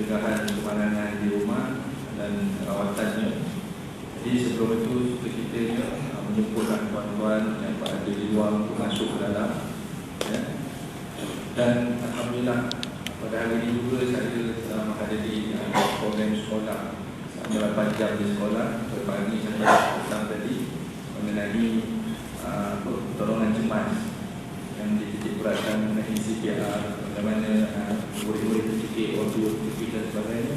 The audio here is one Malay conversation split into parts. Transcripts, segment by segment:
pencegahan kemalangan di rumah dan rawatannya. Jadi sebelum itu kita menjemputkan tuan-tuan yang berada di luar untuk masuk ke dalam, ya. Dan alhamdulillah pada hari ini juga saya telah menghadiri program sekolah selama 8 jam di sekolah dari pagi sampai petang tadi mengenai pertolongan cemas yang dititik beratkan mengenai CPR, bagaimana boleh ketika audio, ketika dan sebagainya.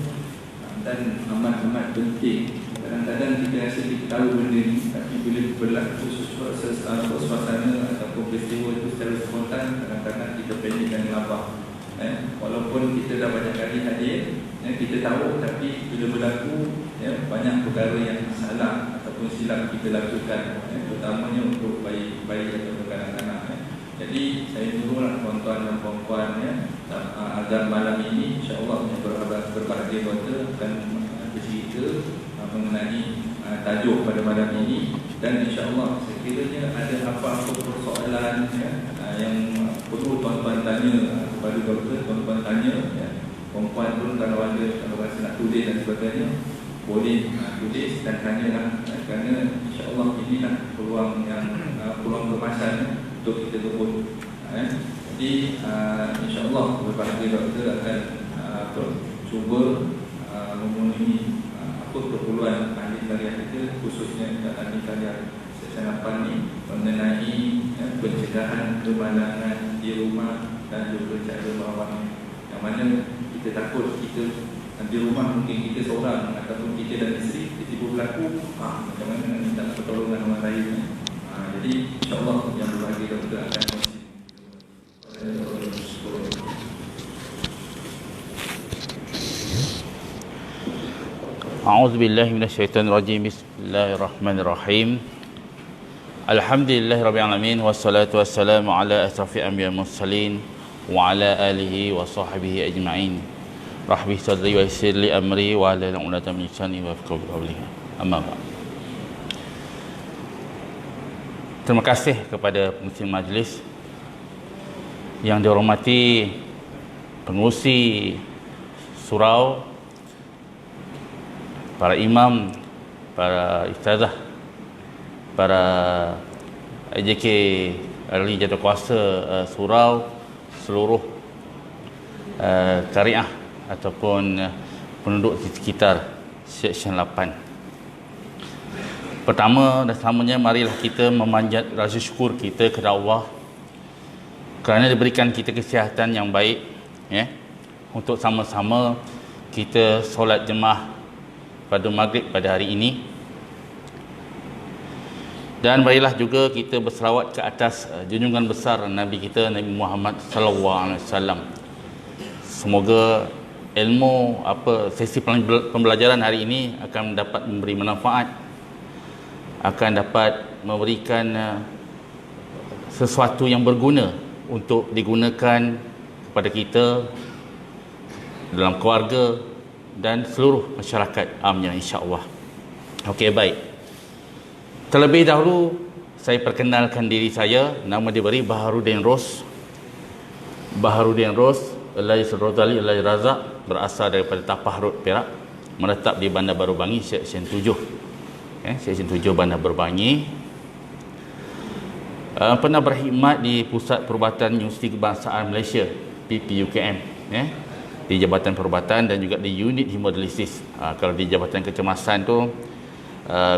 Dan amat-amat penting. Kadang-kadang kita rasa kita tahu benda ni, tapi bila berlaku suasana ataupun peristiwa itu secara spontan, kadang-kadang kita panik dan melabah. Walaupun kita dah banyak kali hadir, kita tahu, tapi bila berlaku, banyak perkara yang salah ataupun silap kita lakukan, terutamanya untuk bayi-bayi atau kanak-kanak. Jadi saya minta tuan-tuan dan puan-puan agar malam ini insya-Allah berbahagia kita akan bercerita mengenai tajuk pada malam ini, dan insya-Allah sekiranya ada apa-apa persoalan yang perlu tuan-tuan tanya kepada doktor, tuan-tuan tanya, perempuan pun kalau rasa nak tulis dan sebagainya boleh tulis dan tanyalah, kerana insya-Allah inilah peluang kemasan untuk kita tebus. Jadi insya-Allah berbahagia doktor akan cuba memenuhi apa keperluan ahli talian kita, khususnya ahli talian sesanapan ini mengenai pencegahan kemalangan di rumah dan juga cara merawatnya. Yang mana kita takut kita di rumah mungkin kita seorang ataupun kita dan isteri tiba-tiba berlaku, macam mana nak minta pertolongan orang lain. Jadi insya-Allah yang berbahagia doktor akan A'udzubillahi minasyaitonirrajim. Bismillahirrahmanirrahim. Alhamdulillahirabbil alamin wassalatu wassalamu ala asrafil anbiya'i wal mursalin wa ala alihi wa sahbihi ajma'in. Rahbi sadri wa yassir li amri wa hlul 'uqdatam min lisani yafqahu qawli. Amma ba'd. Terima kasih kepada pengurusi majlis yang dihormati pengurusi surau, para imam, para ustazah, para AJK ahli jadualkuasa surau, seluruh Kariah ataupun penduduk di sekitar Seksyen 8. Pertama dan selamanya, marilah kita memanjat rasa syukur kita kepada Allah kerana diberikan kita kesihatan yang baik, untuk sama-sama kita solat jemaah pada maghrib pada hari ini. Dan marilah juga kita berselawat ke atas junjungan besar Nabi kita, Nabi Muhammad sallallahu alaihi wasallam. Semoga ilmu sesi pembelajaran hari ini akan dapat memberi manfaat, akan dapat memberikan sesuatu yang berguna untuk digunakan kepada kita dalam keluarga dan seluruh masyarakat amnya, insya-Allah. Okey, baik. Terlebih dahulu saya perkenalkan diri saya. Nama diberi Baharudin Ros. Baharudin Ros Al-Lais Rodali Al-Lais Razak, berasal daripada Tapah Rod, Perak, menetap di Bandar Baru Bangi, Seksyen 7. Seksyen 7 Bandar Baru Bangi. Pernah berkhidmat di Pusat Perubatan Universiti Kebangsaan Malaysia, PPUKM, di Jabatan Perubatan dan juga di unit hemodialisis. Kalau di Jabatan Kecemasan tu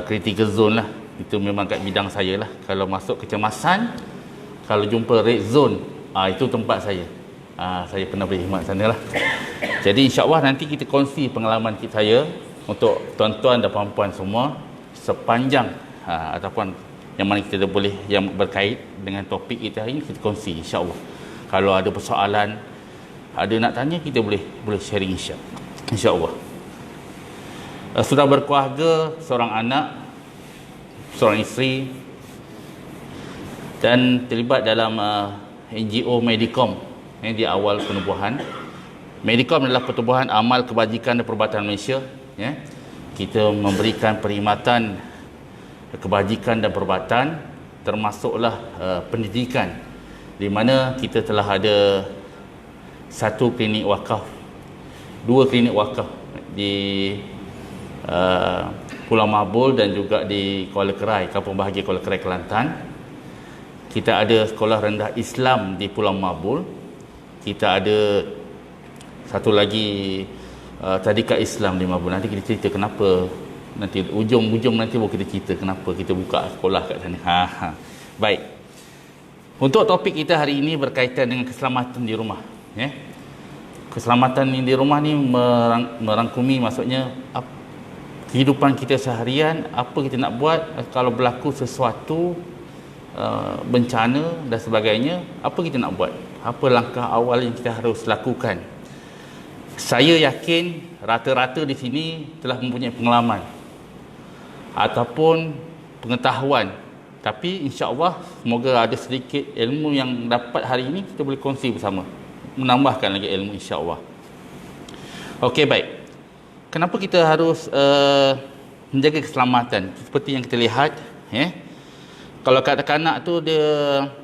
critical zone lah, itu memang kat bidang saya lah. Kalau masuk kecemasan, kalau jumpa red zone, itu tempat saya. Saya pernah berkhidmat sana lah. Jadi insya-Allah nanti kita kongsi pengalaman saya untuk tuan-tuan dan puan-puan semua sepanjang ataupun yang mana kita boleh, yang berkait dengan topik kita hari ini, kita kongsi insya-Allah. Kalau ada persoalan, ada nak tanya, kita boleh sharing insya-Allah. Sudah berkeluarga, seorang anak, seorang isteri, dan terlibat dalam NGO Medicom di awal penubuhan. Medicom adalah Pertubuhan Amal Kebajikan dan Perubatan Malaysia. Kita memberikan perkhidmatan kebajikan dan perubatan, termasuklah pendidikan, di mana kita telah ada satu klinik wakaf 2 klinik wakaf di Pulau Mabul dan juga di Kuala Kerai, Kampung Bahagia Kuala Kerai, Kelantan. Kita ada sekolah rendah Islam di Pulau Mabul. Kita ada satu lagi tadika Islam di Mabul. Nanti kita cerita kenapa, nanti ujung-ujung nanti baru kita cerita kenapa kita buka sekolah kat sana. Baik. Untuk topik kita hari ini berkaitan dengan keselamatan di rumah, ya. Keselamatan di rumah ni merangkumi, maksudnya kehidupan kita seharian, apa kita nak buat kalau berlaku sesuatu bencana dan sebagainya, apa kita nak buat, apa langkah awal yang kita harus lakukan. Saya yakin rata-rata di sini telah mempunyai pengalaman ataupun pengetahuan, tapi insya-Allah semoga ada sedikit ilmu yang dapat hari ini kita boleh kongsi bersama, menambahkan lagi ilmu insya-Allah. Okey, baik. Kenapa kita harus menjaga keselamatan? Seperti yang kita lihat, kalau kanak-kanak tu dia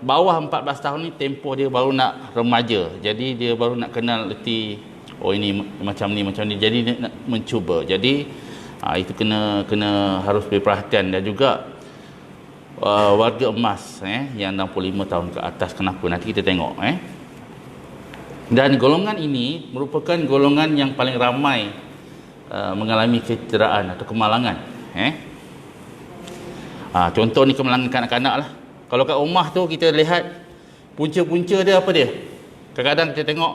bawah 14 tahun ni, tempoh dia baru nak remaja. Jadi dia baru nak kenal erti, oh ini macam ni. Jadi dia nak mencuba. Jadi itu kena harus berperhatian. Dan juga warga emas yang 65 tahun ke atas. Kenapa? Nanti kita tengok. Dan golongan ini merupakan golongan yang paling ramai mengalami kecederaan atau kemalangan. Contoh ni kemalangan kanak-kanak lah. Kalau kat rumah tu kita lihat punca-punca dia apa dia? Kadang-kadang kita tengok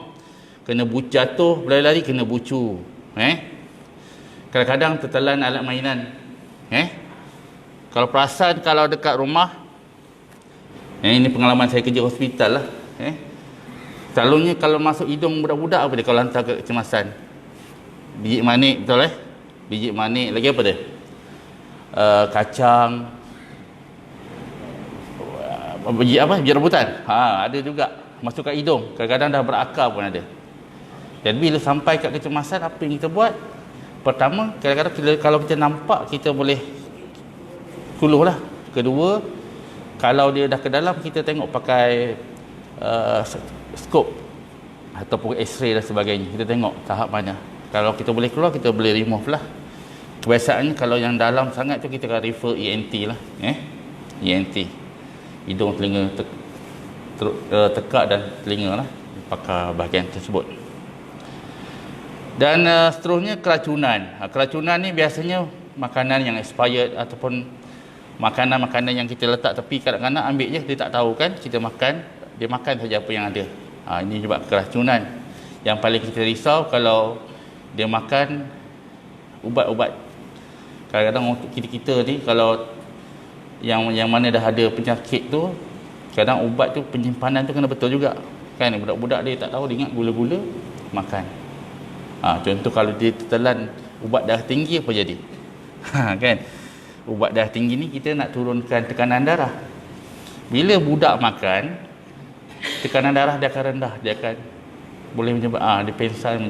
kena jatuh, berlari-lari kena bucu. Kadang-kadang tertelan alat mainan. Kalau perasan, kalau dekat rumah, ini pengalaman saya kerja hospital lah. Selalunya kalau masuk hidung budak-budak apa dia kalau hantar ke kecemasan? Biji manik, betul biji manik, lagi apa dia? Kacang, biji apa? Biji rambutan. Ada juga masuk kat hidung. Kadang-kadang dah berakar pun ada. Jadi bila sampai kat kecemasan, apa yang kita buat? Pertama, kadang-kadang kalau kita nampak, kita boleh kuluh lah. Kedua, kalau dia dah ke dalam, kita tengok pakai skop ataupun x-ray dan sebagainya. Kita tengok tahap mana. Kalau kita boleh keluar, kita boleh remove lah. Kebiasaannya kalau yang dalam sangat tu kita akan refer ENT lah. ENT, hidung, telinga, tekak dan telinga lah, pakai bahagian tersebut. Dan seterusnya keracunan. Keracunan ni biasanya makanan yang expired ataupun makanan-makanan yang kita letak tepi, kadang-kadang ambil je, dia tak tahu kan kita makan, dia makan saja apa yang ada. Ini sebab keracunan. Yang paling kita risau kalau dia makan ubat-ubat. Kadang-kadang untuk kita ni, kalau yang mana dah ada penyakit tu, kadang ubat tu penyimpanan tu kena betul juga kan. Budak-budak dia tak tahu, dia ingat gula-gula, makan. Contoh kalau dia tertelan ubat darah tinggi, apa jadi? Kan, ubat darah tinggi ni kita nak turunkan tekanan darah. Bila budak makan, tekanan darah dia akan rendah, dia akan boleh menyebabkan dia pensan,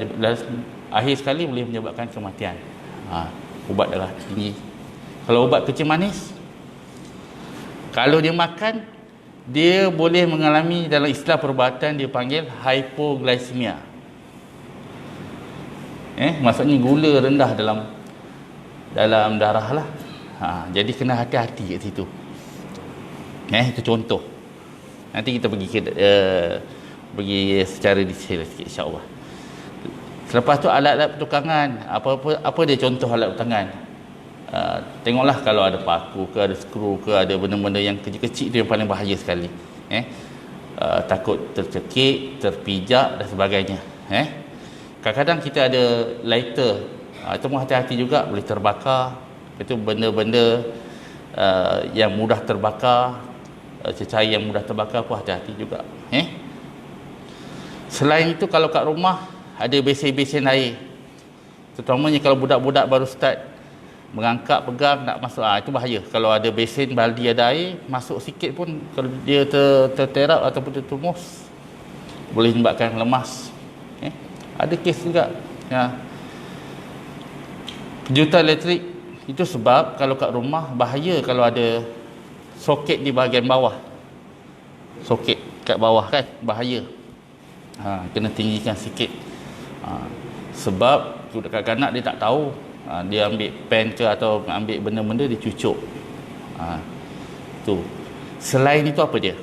akhir sekali boleh menyebabkan kematian. Ubat darah tinggi. Kalau ubat kecil manis, kalau dia makan, dia boleh mengalami, dalam istilah perubatan dia panggil hypoglycemia. Maksudnya gula rendah dalam darah lah. Jadi kena hati-hati kat situ. Itu contoh. Nanti kita pergi secara detail sikit, insya-Allah. Selepas tu alat-alat pertukangan, apa dia contoh alat pertukangan? Tengoklah kalau ada paku ke, ada skru ke, ada benda-benda yang kecil-kecil tu yang paling bahaya sekali. Takut tercekik, terpijak dan sebagainya. Kadang-kadang kita ada lighter, itu pun hati-hati juga, boleh terbakar. Itu benda-benda yang mudah terbakar, cecair yang mudah terbakar pun hati-hati juga. Selain itu, kalau kat rumah ada besen-besen air, terutamanya kalau budak-budak baru start mengangkat, pegang, nak masuk, itu bahaya. Kalau ada besen, baldi ada air, masuk sikit pun, kalau dia terterap ataupun tertumus, boleh menyebabkan lemas. Ada kes juga kejutan elektrik. Itu sebab kalau kat rumah bahaya kalau ada soket di bahagian bawah, soket kat bawah kan, bahaya. Kena tinggikan sikit. Sebab kanak-kanak dia tak tahu, dia ambil pen ke atau ambil benda-benda dia cucuk. Tu. Selain itu apa dia?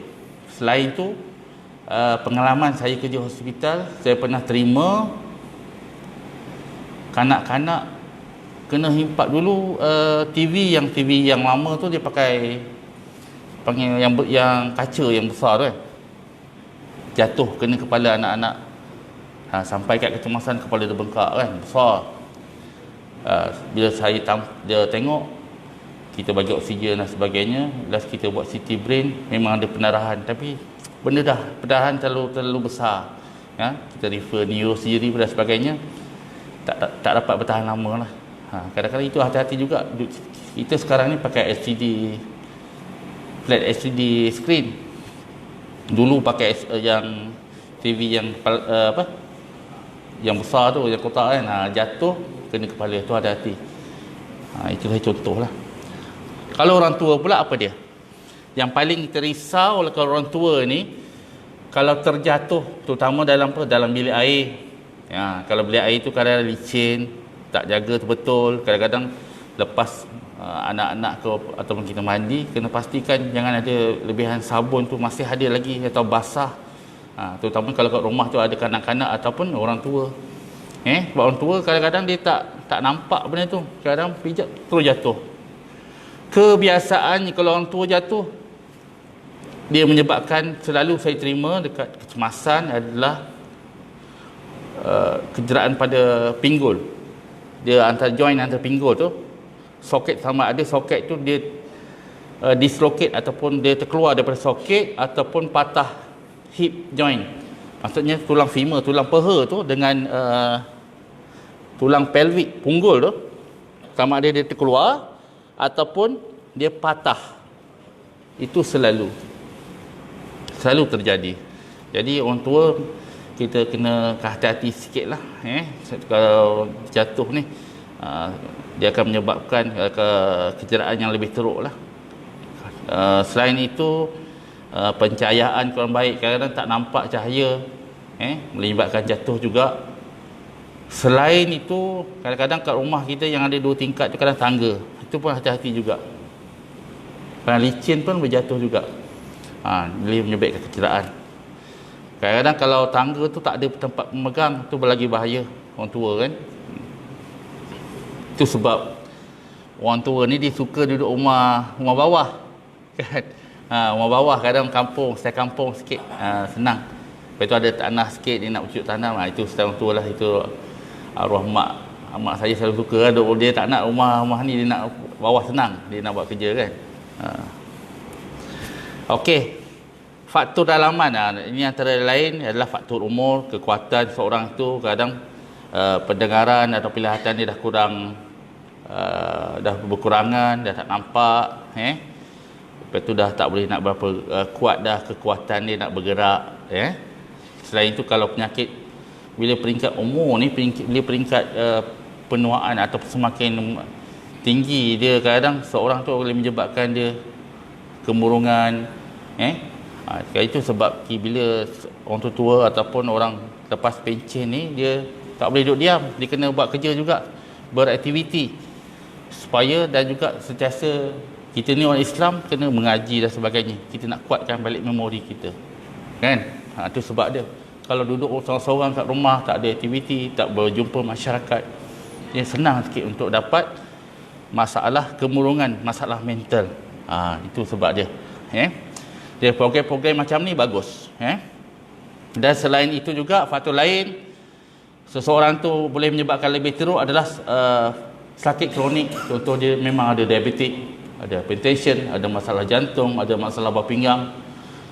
Selain itu pengalaman saya kerja hospital, saya pernah terima kanak-kanak kena himpak dulu. TV yang lama tu dia pakai panggil yang kaca yang besar tu kan, jatuh kena kepala anak-anak, sampai kat kecemasan kepala dia bengkak kan, besar. Bila dia tengok, kita bagi oksigen dan sebagainya, last kita buat CT brain, memang ada pendarahan, tapi benda pendarahan terlalu besar, kita refer neurosurgery dan sebagainya, tak dapat bertahan lama lah. Kadang-kadang itu hati-hati juga. Kita sekarang ni pakai flat LCD screen. Dulu pakai yang TV yang yang besar tu, yang kotak kan, jatuh kena kepala tu, hati-hati. Itulah contoh lah. Kalau orang tua pula apa dia? Yang paling kita risau lah kalau orang tua ni, kalau terjatuh, terutama dalam bilik air. Kalau bilik air tu kadang-kadang licin, tak jaga betul, kadang-kadang lepas anak-anak ke ataupun kita mandi, kena pastikan jangan ada lebihan sabun tu masih ada lagi atau basah. Terutama kalau kat rumah tu ada kanak-kanak ataupun orang tua. Sebab orang tua kadang-kadang dia tak nampak benda tu, kadang pijak terus jatuh. Kebiasaan kalau orang tua jatuh, dia menyebabkan, selalu saya terima dekat kecemasan adalah kederaan pada pinggul. Dia joint antara pinggul tu, soket, sama ada soket tu dia dislocate ataupun dia terkeluar daripada soket, ataupun patah hip joint. Maksudnya tulang femur, tulang peha tu dengan tulang pelvic, punggul tu, sama ada dia terkeluar ataupun dia patah. Itu selalu terjadi. Jadi orang tua kita kena hati-hati sikit lah. Kalau jatuh ni, dia akan menyebabkan kecederaan yang lebih teruk lah. Selain itu, pencahayaan kurang baik, kadang-kadang tak nampak cahaya, menyebabkan jatuh juga. Selain itu, kadang-kadang kat rumah kita yang ada 2 tingkat tu kadang tangga, itu pun hati-hati juga. Kadang licin pun berjatuh juga. Boleh menyebabkan kecederaan. Kadang-kadang kalau tangga tu tak ada tempat memegang, tu lagi bahaya orang tua kan. Itu sebab orang tua ni dia suka duduk rumah bawah kan. Rumah bawah, kadang kampung, style kampung sikit, senang. Lepas tu ada tanah sikit, dia nak bercucuk tanam. Itu style orang tua lah. Itu arwah mak saya selalu suka kan. Dia tak nak rumah ni, dia nak bawah senang, dia nak buat kerja kan. Okey, faktor dalaman, ini antara lain adalah faktor umur, kekuatan seorang tu, kadang pendengaran atau penglihatan dia dah kurang, dah berkurangan, dah tak nampak, lepas tu dah tak boleh nak berapa kuat dah kekuatan dia nak bergerak. Selain itu, kalau penyakit, bila peringkat umur ni, bila peringkat penuaan atau semakin tinggi, dia kadang seorang tu boleh menyebabkan dia kemurungan. Itu sebab bila orang tua ataupun orang lepas pencen ni, dia tak boleh duduk diam, dia kena buat kerja juga, beraktiviti, supaya, dan juga sentiasa kita ni orang Islam kena mengaji dan sebagainya, kita nak kuatkan balik memori kita kan. Itu sebab dia, kalau duduk seorang-seorang kat rumah, tak ada aktiviti, tak berjumpa masyarakat, dia senang sikit untuk dapat masalah kemurungan, masalah mental. Itu sebab dia. Dia program-program macam ni bagus. Dan selain itu juga, faktor lain seseorang tu boleh menyebabkan lebih teruk adalah sakit kronik. Contoh dia memang ada diabetik, ada hypertension, ada masalah jantung, ada masalah buah pinggang.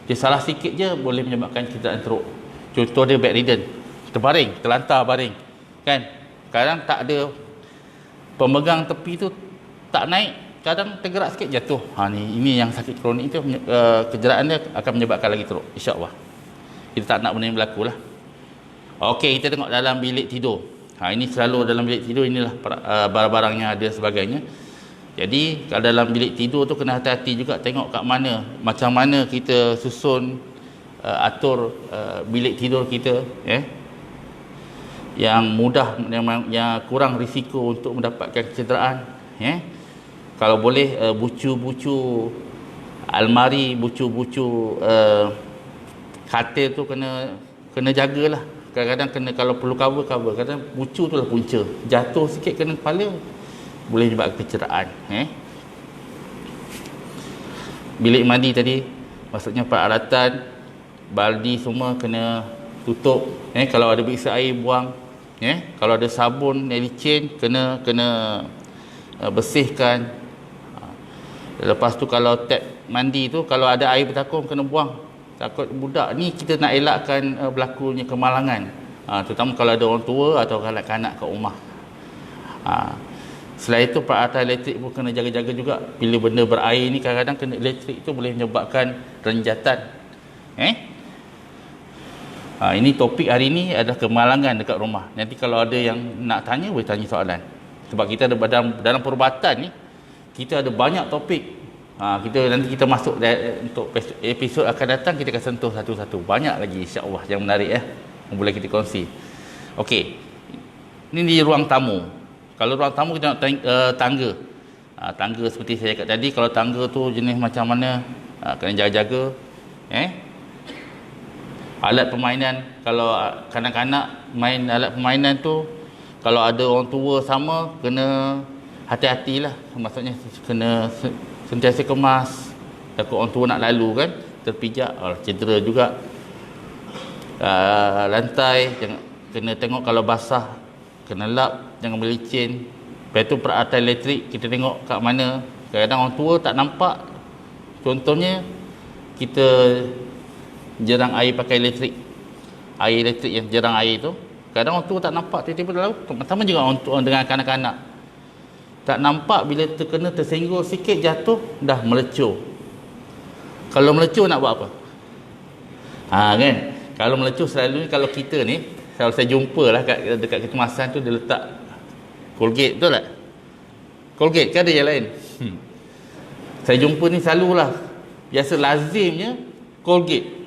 Dia salah sikit je boleh menyebabkan kecederaan teruk. Contoh dia bedridden, terbaring, terlantar baring kan. Kadang tak ada pemegang tepi tu, tak naik, kadang tergerak sikit jatuh. Ini yang sakit kronik tu, kecederaan dia akan menyebabkan lagi teruk, insya-Allah. Kita tak nak benda ni berlaku lah. Okey, kita tengok dalam bilik tidur. Ini selalu dalam bilik tidur, inilah barang-barang yang ada sebagainya. Jadi kalau dalam bilik tidur tu kena hati-hati juga, tengok kat mana, macam mana kita susun, atur bilik tidur kita. yang mudah, yang kurang risiko untuk mendapatkan kecederaan. Kalau boleh bucu-bucu almari, bucu-bucu katil tu kena jagalah. Kadang-kadang kena, kalau perlu cover. Kadang bucu tu lah punca. Jatuh sikit kena kepala boleh menyebabkan kecederaan. Bilik mandi tadi, maksudnya peralatan, baldi semua kena tutup. Kalau ada berisa air buang. Kalau ada sabun, licin kena bersihkan. Lepas tu kalau tap mandi tu, kalau ada air bertakung kena buang. Takut budak ni, kita nak elakkan berlakunya kemalangan, terutama kalau ada orang tua atau kanak-kanak kat rumah. Selain itu, peralatan elektrik pun kena jaga-jaga juga. Bila benda berair ni, kadang-kadang kena elektrik tu boleh menyebabkan renjatan. Ini topik hari ni adalah kemalangan dekat rumah. Nanti kalau ada yang nak tanya, boleh tanya soalan. Sebab kita ada dalam perubatan ni, kita ada banyak topik. Nanti kita masuk untuk episod akan datang, kita akan sentuh satu-satu. Banyak lagi insya-Allah yang menarik yang boleh kita kongsi. Okey. Ini di ruang tamu. Kalau ruang tamu kita nak tangga. Tangga seperti saya cakap tadi, kalau tangga tu jenis macam mana, kena jaga-jaga. Alat permainan, kalau kanak-kanak main alat permainan tu, kalau ada orang tua sama, kena hati-hatilah. Maksudnya kena sentiasa kemas, takut orang tua nak lalu kan, terpijak, cedera juga. Lantai kena tengok, kalau basah kena lap, jangan berlicin. Lepas tu peralatan elektrik kita tengok kat mana. Kadang-kadang orang tua tak nampak. Contohnya kita jerang air pakai elektrik, air elektrik yang jerang air tu, kadang orang tua tak nampak, tiba-tiba lalu. Pertama juga orang tua dengan kanak-kanak tak nampak, bila tersenggol sikit jatuh dah melecur. Kalau melecur nak buat apa? Kan, kalau melecur selalunya, kalau kita ni, kalau saya jumpa lah dekat kecemasan tu, dia letak Colgate, betul tak? Colgate kan ada yang lain. Saya jumpa ni selalulah, biasa lazimnya Colgate,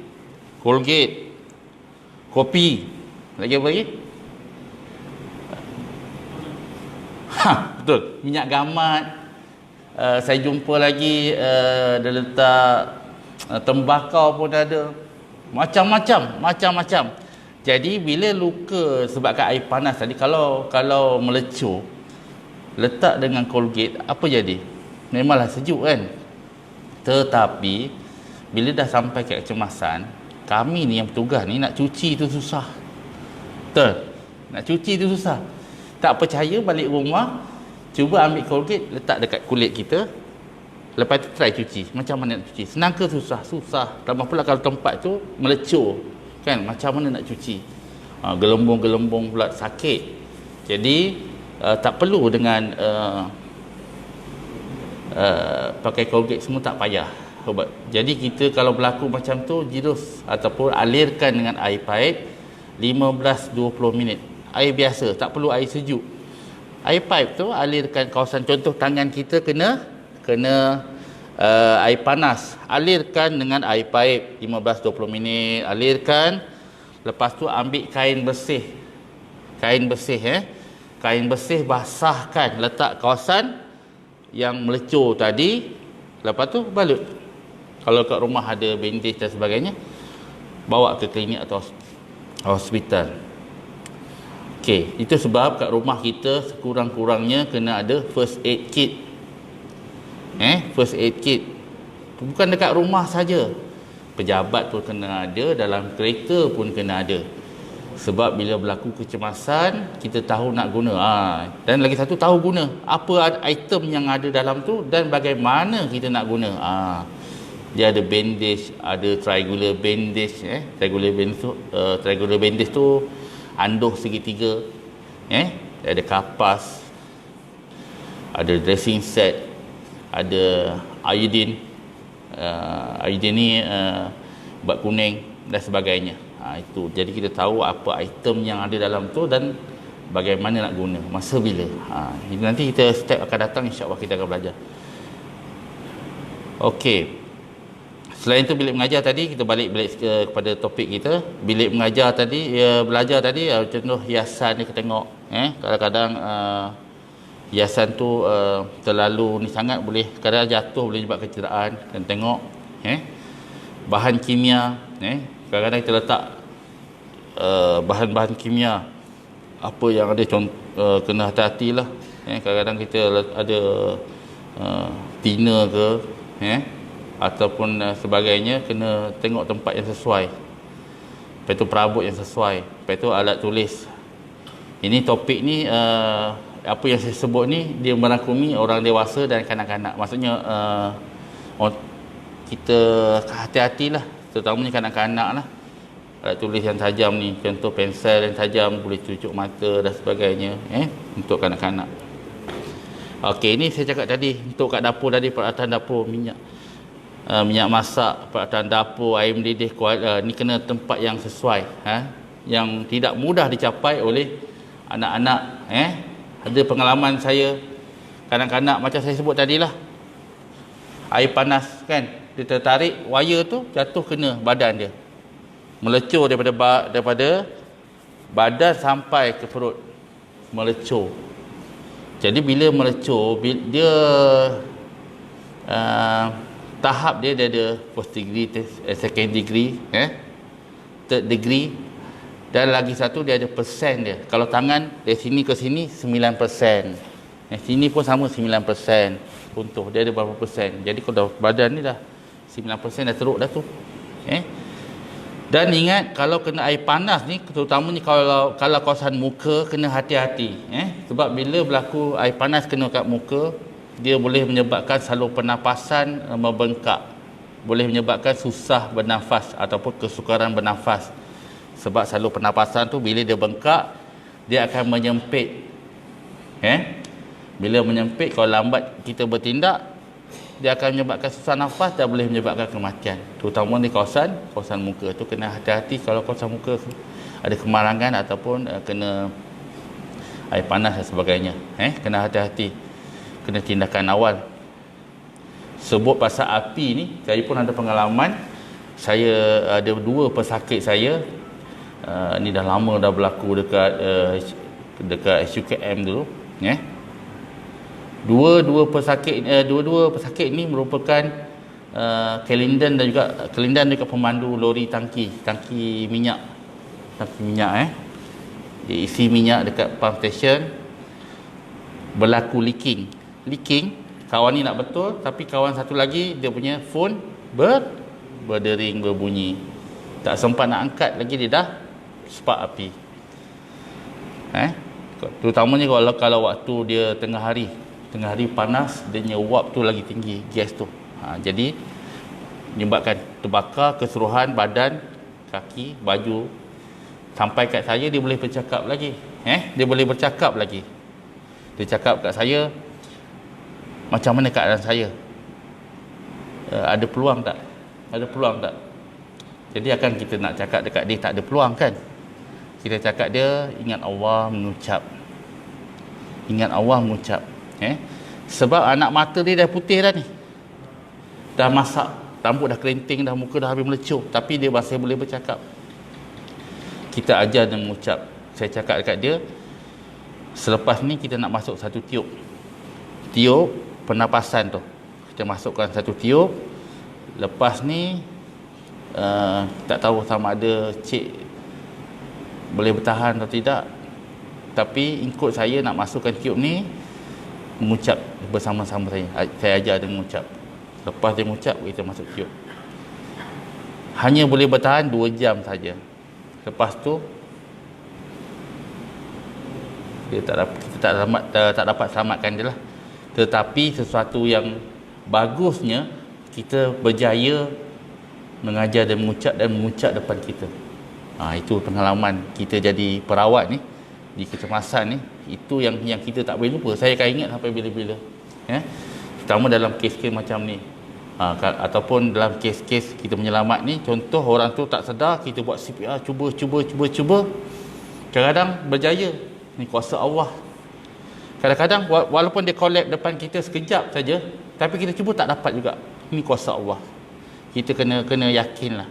kopi, lagi apa lagi? Betul, minyak gamat. Saya jumpa lagi dia letak tembakau pun ada. Macam-macam. Jadi bila luka sebabkan air panas tadi, kalau melecur, letak dengan Colgate, apa jadi? Memanglah sejuk kan. Tetapi bila dah sampai ke kecemasan, kami ni yang bertugas ni nak cuci tu susah. Betul? Nak cuci tu susah. Tak percaya, balik rumah, cuba ambil Colgate, letak dekat kulit kita. Lepas tu try cuci. Macam mana nak cuci? Senang ke susah? Susah. Tambah pula kalau tempat tu melecur, kan, macam mana nak cuci? Gelembung-gelembung pula, sakit. Jadi tak perlu dengan pakai Colgate semua, tak payah. Jadi kita kalau berlaku macam tu, jirus ataupun alirkan dengan air pipe 15-20 minit. Air biasa, tak perlu air sejuk. Air pipe tu alirkan kawasan, contoh tangan kita kena air panas, alirkan dengan air pipe 15-20 minit, alirkan. Lepas tu ambil kain bersih, kain bersih basahkan, letak kawasan yang melecur tadi. Lepas tu balut. Kalau kat rumah ada bandage dan sebagainya, bawa ke klinik atau hospital. Okey, itu sebab kat rumah kita sekurang-kurangnya kena ada first aid kit. First aid kit. Bukan dekat rumah saja. Pejabat pun kena ada, dalam kereta pun kena ada. Sebab bila berlaku kecemasan, kita tahu nak guna. Dan lagi satu, tahu guna apa item yang ada dalam tu dan bagaimana kita nak guna. Dia ada bandage, ada triangular bandage. Triangular bandage tu anduh segitiga, ada kapas, ada dressing set, ada iodine, iodine ni ubat kuning dan sebagainya. Itu, jadi kita tahu apa item yang ada dalam tu dan bagaimana nak guna, masa bila. Nanti kita step akan datang, insya-Allah kita akan belajar. Okey, Selain itu bilik mengajar tadi, kita balik kepada topik kita. Bilik mengajar tadi, belajar tadi, contoh hiasan ni kita tengok. Kadang-kadang hiasan tu terlalu ni sangat, boleh kadang jatuh, boleh menyebabkan kecederaan. Kita tengok. Bahan kimia, kadang-kadang kita letak bahan-bahan kimia apa yang ada, kena hati-hati lah. Kadang-kadang kita ada tina ke, ataupun sebagainya, kena tengok tempat yang sesuai. Lepas tu perabot yang sesuai. Lepas tu alat tulis. Ini topik ni, apa yang saya sebut ni, dia merangkumi orang dewasa dan kanak-kanak. Maksudnya kita hati-hatilah, terutamanya kanak-kanak lah. Alat tulis yang tajam ni, contoh pensel yang tajam, boleh cucuk mata dan sebagainya, untuk kanak-kanak. Okey, ini saya cakap tadi, untuk kat dapur tadi, peralatan dapur, minyak masak, peralatan dapur, air mendidih, ni kena tempat yang sesuai, yang tidak mudah dicapai oleh anak-anak. Ada pengalaman saya, kanak-kanak macam saya sebut tadilah, air panas kan, dia tertarik, wire tu jatuh kena badan dia, melecur daripada badan sampai ke perut, melecur. Jadi bila melecur, dia tahap dia ada first degree, second degree, third degree, dan lagi satu dia ada persen dia. Kalau tangan dari sini ke sini 9%, sini pun sama 9%, runtuh. Dia ada berapa persen. Jadi kalau badan ni dah 9% dah teruk dah tu. Dan ingat, kalau kena air panas ni, terutamanya kalau kawasan muka, kena hati-hati. Sebab bila berlaku air panas kena kat muka, dia boleh menyebabkan saluran pernafasan membengkak, boleh menyebabkan susah bernafas ataupun kesukaran bernafas. Sebab saluran pernafasan tu bila dia bengkak, dia akan menyempit. Bila menyempit, kalau lambat kita bertindak, dia akan menyebabkan susah nafas dan boleh menyebabkan kematian. Terutama di kawasan muka tu, kena hati-hati. Kalau kawasan muka ada kemarangan ataupun kena air panas dan sebagainya, kena hati-hati, kena tindakan awal. Sebut pasal api ni, saya pun ada pengalaman. Saya ada dua pesakit saya, ni dah lama dah berlaku dekat SUKM dulu. Dua-dua pesakit ni merupakan kelindan dan juga pemandu lori tangki minyak. Dia isi minyak dekat pump station, berlaku leaking. Kawan ni nak betul, tapi kawan satu lagi dia punya phone berdering, berbunyi. Tak sempat nak angkat lagi, dia dah spark api. Terutamanya kalau waktu dia tengah hari panas, dia punya uap tu lagi tinggi, gas tu. Jadi menyebabkan terbakar keseluruhan badan, kaki, baju. Sampai kat saya dia boleh bercakap lagi. Dia cakap kat saya, macam mana keadaan saya? Ada peluang tak? Jadi akan kita nak cakap dekat dia tak ada peluang kan? Kita cakap dia ingat Allah, mengucap. Sebab anak mata dia dah putih dah ni, dah masak, rambut dah kerinting, dah muka dah habis melecur, tapi dia masih boleh bercakap. Kita ajar dia mengucap. Saya cakap dekat dia, selepas ni kita nak masuk satu tiup pernafasan tu, kita masukkan satu tiup. Lepas ni tak tahu sama ada cik boleh bertahan atau tidak, tapi ikut saya nak masukkan tiup ni, mengucap bersama-sama saya ajar dia mengucap. Lepas dia mengucap, kita masuk tiup. Hanya boleh bertahan 2 jam saja. Lepas tu kita tak dapat selamatkan dia lah. Tetapi sesuatu yang bagusnya, kita berjaya mengajar dia mengucap depan kita. Itu pengalaman kita jadi perawat ni, di kecemasan ni. Itu yang kita tak boleh lupa. Saya akan ingat sampai bila-bila. Terutama dalam kes-kes macam ni. Ataupun dalam kes-kes kita menyelamat ni, contoh orang tu tak sedar, kita buat CPR, cuba. Kadang-kadang berjaya. Ni kuasa Allah. Kadang-kadang walaupun dia collapse depan kita sekejap saja, tapi kita cuba tak dapat juga. Ini kuasa Allah. Kita kena yakinlah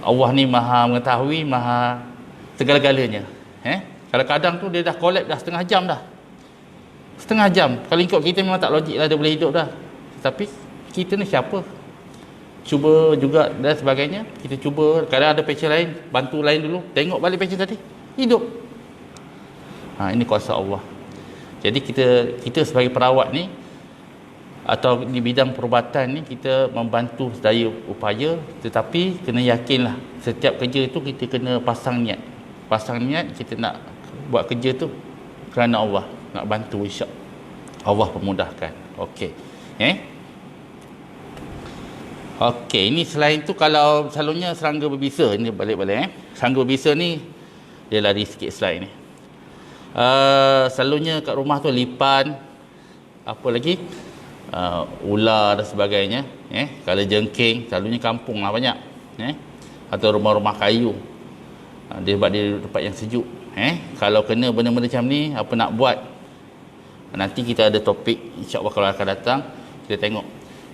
Allah ni maha mengetahui, maha segala-galanya. Kadang-kadang tu dia dah collapse dah setengah jam dah. Setengah jam. Kalau ikut kita memang tak logik lah dia boleh hidup dah. Tapi kita ni siapa? Cuba juga dan sebagainya. Kita cuba, kadang ada patient lain, bantu lain dulu, tengok balik patient tadi, hidup. Ini kuasa Allah. Jadi kita sebagai perawat ni atau di bidang perubatan ni, kita membantu sedaya upaya, tetapi kena yakinlah setiap kerja tu kita kena pasang niat. Pasang niat kita nak buat kerja tu kerana Allah, nak bantu, insya Allah pemudahkan. Okey. Okey, ini selain tu kalau selalunya serangga berbisa, ini balik-balik serangga berbisa ni dia lari sikit slide ni. Selalunya kat rumah tu lipan, apa lagi, ular dan sebagainya. Kalau jengking selalunya kampung lah banyak, atau rumah-rumah kayu. Dia sebab dia tempat yang sejuk. Kalau kena benda-benda macam ni, apa nak buat? Nanti kita ada topik, insya-Allah kalau akan datang kita tengok.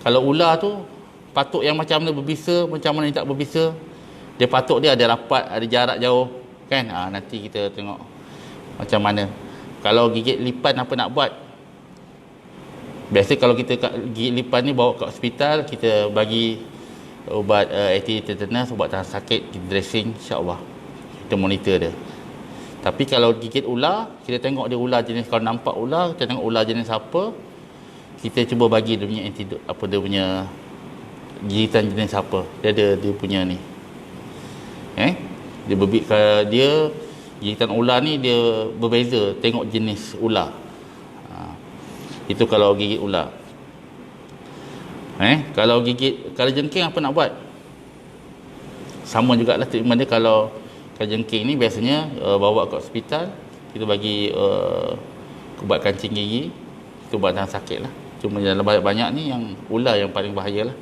Kalau ular tu patuk yang macam mana berbisa, macam mana yang tak berbisa, dia patuk dia ada rapat, ada jarak jauh kan. Nanti kita tengok macam mana. Kalau gigit lipan, apa nak buat? Biasa kalau kita gigit lipan ni bawa ke hospital, kita bagi ubat anti-tetanus, ubat tahan sakit, kita dressing, insya-Allah kita monitor dia. Tapi kalau gigit ular, kita tengok dia ular jenis, kalau nampak ular, kita tengok ular jenis apa, kita cuba bagi dia punya antidote, apa dia punya gigitan jenis apa. Dia punya ni. Dia gigitan ular ni dia berbeza, tengok jenis ular. Itu kalau gigit ular. Kalau jengking apa nak buat? Sama jugalah treatment dia. Kalau jengking ni biasanya bawa ke hospital, kita bagi ubat kancing gigi, itu ubat tahan sakit lah. Cuma dalam banyak ni yang ular yang paling bahaya lah.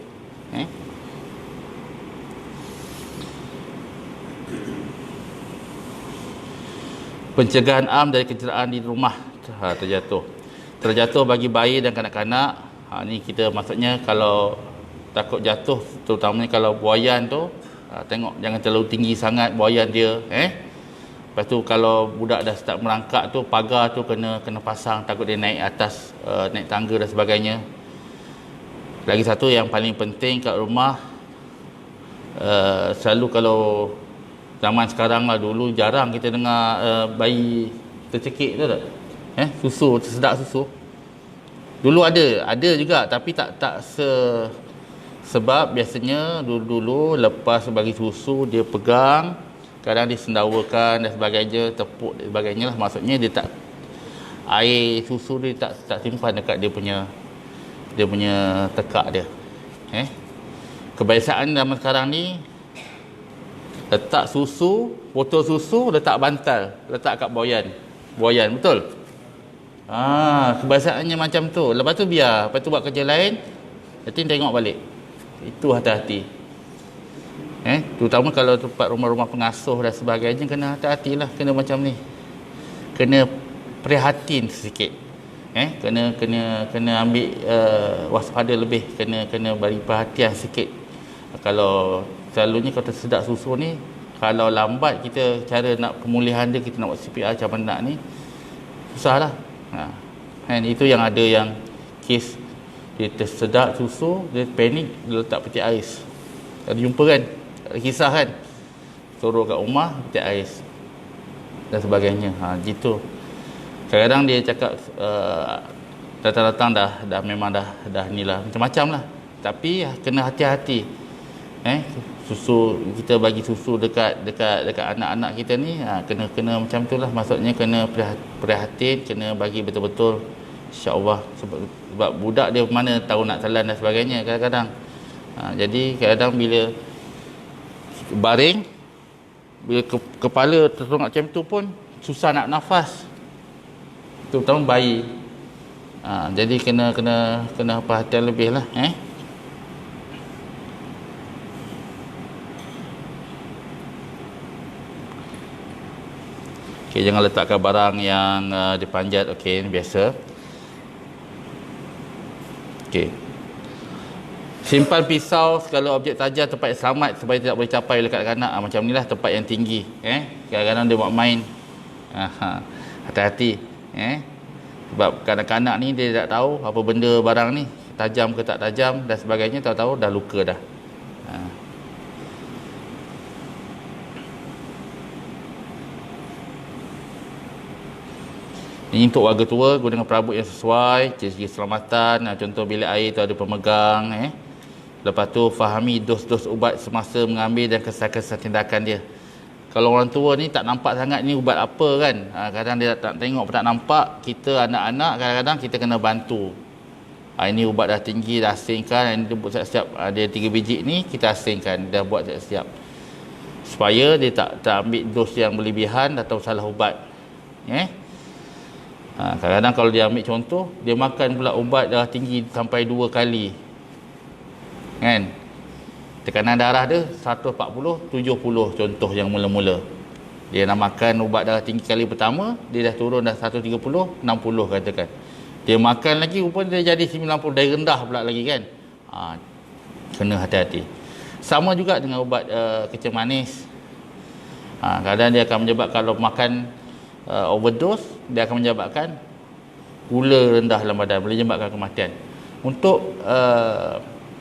Pencegahan am dari kecederaan di rumah terjatuh bagi bayi dan kanak-kanak. Ni kita maksudnya kalau takut jatuh, terutamanya kalau buaian tu, tengok jangan terlalu tinggi sangat buaian dia. Lepas tu kalau budak dah start merangkak tu, pagar tu kena pasang, takut dia naik atas, naik tangga dan sebagainya. Lagi satu yang paling penting kat rumah, selalu kalau zaman sekarang lah, dulu jarang kita dengar bayi tercekik tu tak? Susu, tersedak susu. Dulu ada juga, tapi tak sebab biasanya dulu lepas bagi susu, dia pegang, kadang dia sendawakan dan sebagainya, tepuk dan sebagainya lah. Maksudnya dia tak, air susu dia tak simpan dekat dia punya tekak dia. Kebiasaan zaman sekarang ni, letak susu, botol susu, letak bantal, letak kat buaian, betul? Kebiasaannya macam tu. Lepas tu biar, lepas tu buat kerja lain, nanti tengok balik. Itu hati-hati. Terutama kalau tempat rumah-rumah pengasuh dan sebagainya, kena hati-hatilah, kena macam ni. Kena prihatin sikit. Kena ambil waspada lebih, kena bagi perhatian sikit. Kalau selalunya kalau tersedak susu ni, kalau lambat kita cara nak pemulihan dia, kita nak buat CPR macam mana nak ni, susahlah. Itu yang ada yang kes dia tersedak susu, dia panik, dia letak peti ais. Ada jumpa kan, ada kisah kan, suruh kat rumah peti ais dan sebagainya. Gitu. Kadang-kadang dia cakap datang-datang dah memang dah inilah, macam-macam lah. Tapi kena hati-hati. Susu, kita bagi susu dekat anak-anak kita ni, kena macam tu lah. Maksudnya kena prihatin, kena bagi betul-betul, insya-Allah. Sebab budak dia mana tahu nak telan dan sebagainya kadang-kadang. Jadi kadang bila baring, bila kepala tertongak macam tu pun susah nak nafas, terutama bayi. Jadi kena perhatian lebih lah. Okay, jangan letakkan barang yang dipanjat. Okey, ini biasa. Okey. Simpan pisau segala objek tajam tempat yang selamat supaya tidak boleh capai oleh kanak-kanak. Macam ni lah tempat yang tinggi. Kadang-kadang dia buat main. Hati-hati. Sebab kanak-kanak ni dia tak tahu apa benda barang ni tajam ke tak tajam dan sebagainya, tahu-tahu dah luka dah. Ini untuk warga tua, gunakan perabot yang sesuai, ciri-ciri keselamatan. Contoh bilik air tu ada pemegang. Lepas tu fahami dos-dos ubat semasa mengambil dan kesan-kesan tindakan dia. Kalau orang tua ni tak nampak sangat ni ubat apa kan. Kadang dia tak tengok, tak nampak. Kita anak-anak kadang-kadang kita kena bantu. Ini ubat dah tinggi, dah asingkan. Ini buat siap-siap. Ada 3 biji ni kita asingkan, dah buat siap-siap. Supaya dia tak ambil dos yang berlebihan atau salah ubat. Kadang-kadang kalau dia ambil contoh, dia makan pula ubat dah tinggi sampai 2 kali. Kan? Tekanan darah dia 140, 70 contoh yang mula-mula. Dia nak makan ubat darah tinggi kali pertama, dia dah turun dah 130, 60 katakan. Dia makan lagi rupanya dia jadi 90, dah rendah pula lagi kan. Kena hati-hati. Sama juga dengan ubat kecil manis. Kadang dia akan menyebabkan kalau makan overdose, dia akan menyebabkan gula rendah dalam badan, boleh menyebabkan kematian. Untuk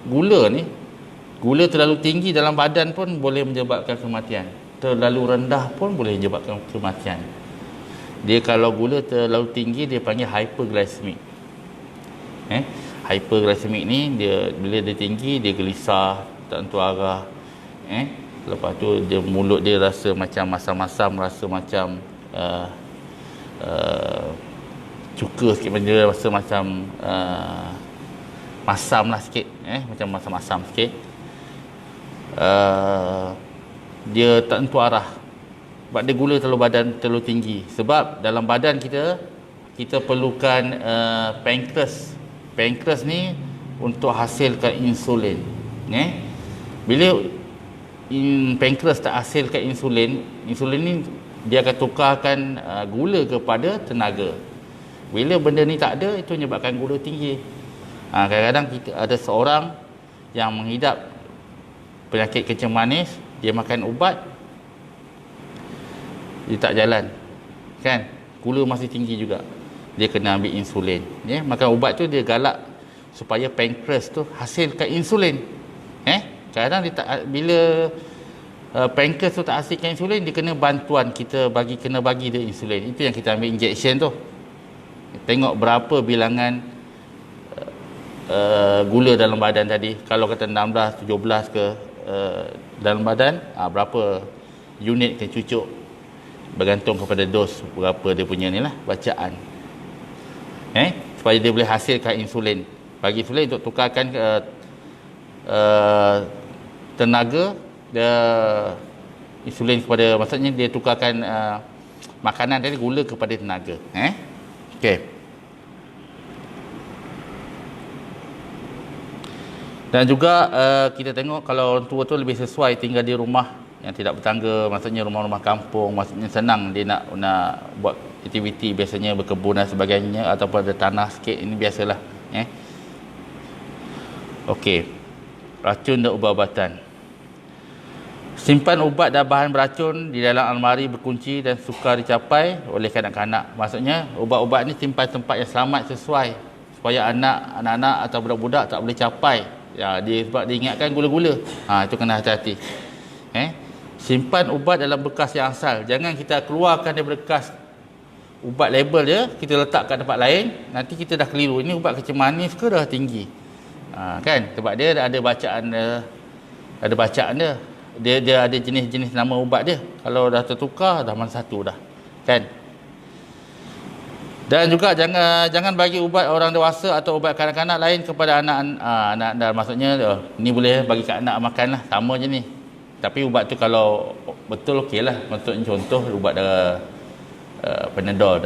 gula terlalu tinggi dalam badan pun boleh menyebabkan kematian. Terlalu rendah pun boleh menyebabkan kematian. Dia kalau gula terlalu tinggi dia panggil hyperglycemic. Hyperglycemic ni dia bila dia tinggi dia gelisah, tak tentu arah. Lepas tu dia mulut dia rasa macam masam-masam, rasa macam cuka sikit, dia rasa macam masam lah sikit, macam masam-masam sikit. Dia tak tentu arah sebab dia gula terlalu tinggi. Sebab dalam badan kita perlukan pankreas ni untuk hasilkan insulin. Bila pankreas tak hasilkan insulin ni dia akan tukarkan gula kepada tenaga. Bila benda ni tak ada, itu menyebabkan gula tinggi. Kadang-kadang kita ada seorang yang mengidap penyakit kencing manis, dia makan ubat dia tak jalan kan, gula masih tinggi juga, dia kena ambil insulin. Makan ubat tu dia galak supaya pankreas tu hasilkan insulin. Kadang dia tak, bila pankreas tu tak hasilkan insulin, dia kena bantuan kita kena bagi dia insulin. Itu yang kita ambil injection tu. Tengok berapa bilangan gula dalam badan tadi. Kalau kata 16, 17 ke dalam badan, berapa unit kena cucuk, bergantung kepada dos berapa dia punya ni lah bacaan. Supaya dia boleh hasilkan insulin. Bagi insulin untuk tukarkan tenaga insulin kepada, maksudnya dia tukarkan makanan dari gula kepada tenaga. Okey. Dan juga kita tengok kalau orang tua tu lebih sesuai tinggal di rumah yang tidak bertangga, maksudnya rumah-rumah kampung, maksudnya senang dia nak buat aktiviti, biasanya berkebun dan sebagainya, ataupun ada tanah sikit, ini biasalah. Okey. Racun dan ubat-ubatan. Simpan ubat dan bahan beracun di dalam almari berkunci dan sukar dicapai oleh kanak-kanak. Maksudnya ubat-ubat ni simpan tempat yang selamat sesuai supaya anak-anak atau budak-budak tak boleh capai. Sebab dia ingatkan gula-gula. Itu kena hati-hati. Simpan ubat dalam bekas yang asal. Jangan kita keluarkan dari bekas ubat label dia, kita letak kat tempat lain, nanti kita dah keliru. Ini ubat kecil manis ke dah tinggi? Kan? Sebab dia ada bacaan dia. Dia ada jenis-jenis nama ubat dia. Kalau dah tertukar, dah mana satu dah. Kan? Dan juga jangan bagi ubat orang dewasa atau ubat kanak-kanak lain kepada anak anda. Maksudnya ni boleh bagi kat anak makan lah, sama je ni. Tapi ubat tu kalau betul okey lah. Maksudnya contoh ubat Panadol,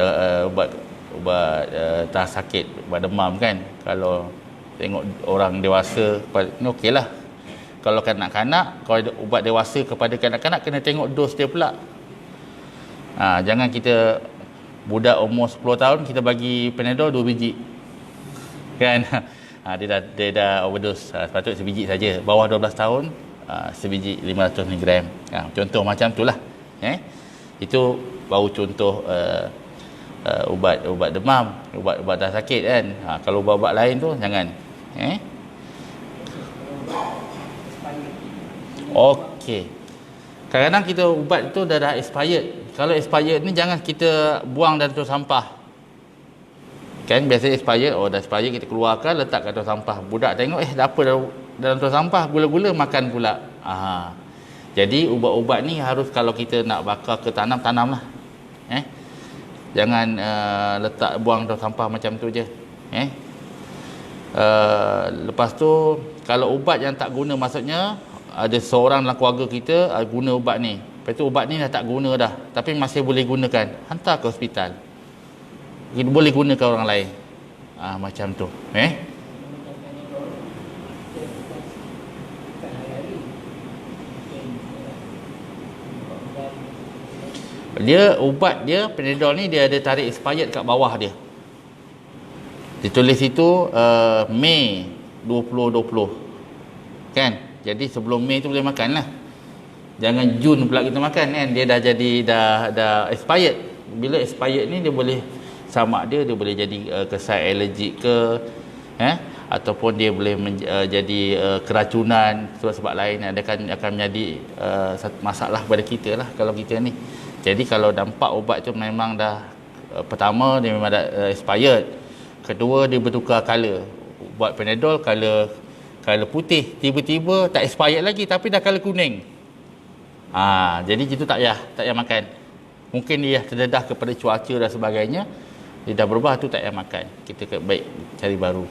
ubat tahan sakit, ubat demam kan. Kalau tengok orang dewasa ni okey lah. Kalau kanak-kanak, kalau ubat dewasa kepada kanak-kanak, kena tengok dos dia pula. Jangan kita budak umur 10 tahun kita bagi Panadol 2 biji kan. dia dah overdose. Sepatutnya sebiji saja. Bawah 12 tahun sebiji 500 mg. Contoh macam itulah. Itu baru contoh ubat demam, ubat dah sakit kan. Kalau ubat-ubat lain tu jangan. Okey. Kadang-kadang kita ubat tu dah expired. Kalau expired ni jangan kita buang dalam tong sampah. Kan biasa expired, dah expired kita keluarkan, letak kat tong sampah. Budak tengok dah apa dalam tong sampah, gula-gula makan pula. Jadi ubat-ubat ni harus kalau kita nak bakar ke tanamlah. Jangan letak buang dalam sampah macam tu je. Lepas tu kalau ubat yang tak guna, maksudnya ada seorang dalam keluarga kita guna ubat ni. Lepas tu ubat ni dah tak guna dah, tapi masih boleh gunakan, hantar ke hospital. Boleh gunakan orang lain. Macam tu. Dia ubat dia Panadol ni dia ada tarik expired kat bawah dia. Ditulis itu Mei 2020. Kan? Jadi sebelum Mei tu boleh makan lah. Jangan Jun pula kita makan kan. Dia dah jadi dah expired. Bila expired ni dia boleh sama dia boleh jadi kesan alergik ke ataupun dia boleh jadi keracunan sebab lain. Akan menjadi satu masalah pada kita lah kalau kita ni. Jadi kalau nampak ubat tu memang dah pertama dia memang dah expired. Kedua dia bertukar color. Ubat Panadol color putih, tiba-tiba tak expired lagi tapi dah color kuning. Jadi itu tak payah makan. Mungkin dia terdedah kepada cuaca dan sebagainya. Dia dah berubah tu tak payah makan. Kita baik cari baru.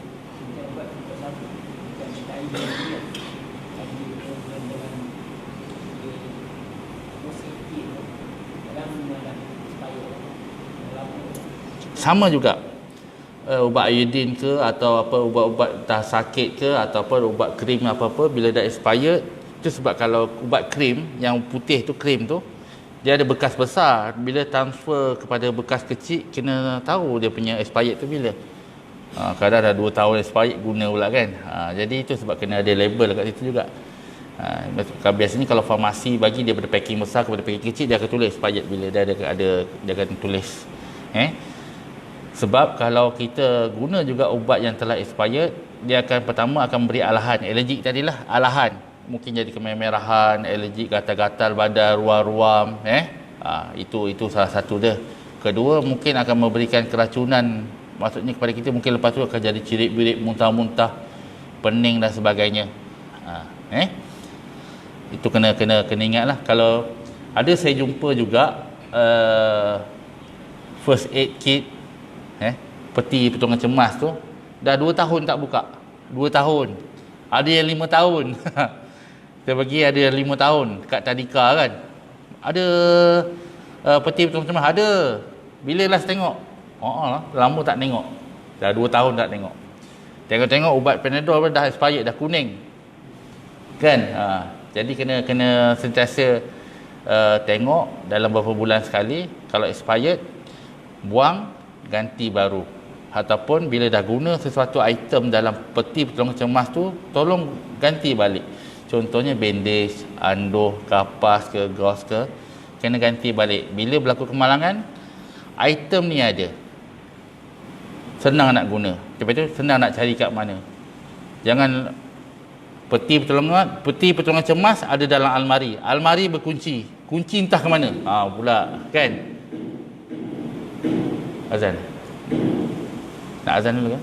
Sama juga ubat iodin ke atau apa ubat-ubat dah sakit ke ataupun ubat krim apa-apa bila dah expired. Itu sebab kalau ubat krim yang putih tu, krim tu dia ada bekas besar. Bila transfer kepada bekas kecil, kena tahu dia punya expired tu bila. Kadang dah 2 tahun expired guna pula kan. Jadi itu sebab kena ada label kat situ juga. Biasanya kalau farmasi bagi dia pada packing besar kepada packing kecil, dia akan tulis expired bila dia akan tulis. Sebab kalau kita guna juga ubat yang telah expired, dia pertama akan beri alahan. Alergik tadilah, alahan. Mungkin jadi kemerahan, alergik, gatal-gatal badan, ruam-ruam. Itu salah satu dia. Kedua, mungkin akan memberikan keracunan. Maksudnya kepada kita mungkin lepas tu akan jadi cirit-birit, muntah-muntah, pening dan sebagainya. Itu kena ingatlah. Kalau ada saya jumpa juga first aid kit, peti pertolongan cemas tu dah 2 tahun tak buka. 2 tahun. Ada yang 5 tahun. Kita bagi ada yang 5 tahun kat Tadika kan. Ada peti pertolongan cemas ada. Bila last tengok? Lama tak tengok. Dah 2 tahun tak tengok. Tengok-tengok ubat Panadol dah expired, dah kuning. Kan? Jadi kena sentiasa tengok dalam beberapa bulan sekali. Kalau expired, buang, ganti baru. Ataupun bila dah guna sesuatu item dalam peti pertolongan cemas tu, tolong ganti balik. Contohnya bandage, anduh, kapas ke, gauze ke, kena ganti balik. Bila berlaku kemalangan, item ni ada, senang nak guna. Lepas tu senang nak cari kat mana. Jangan peti pertolongan cemas ada dalam almari. Almari berkunci. Kunci entah ke mana. Pula kan. Azan. Nak azan dulu kan?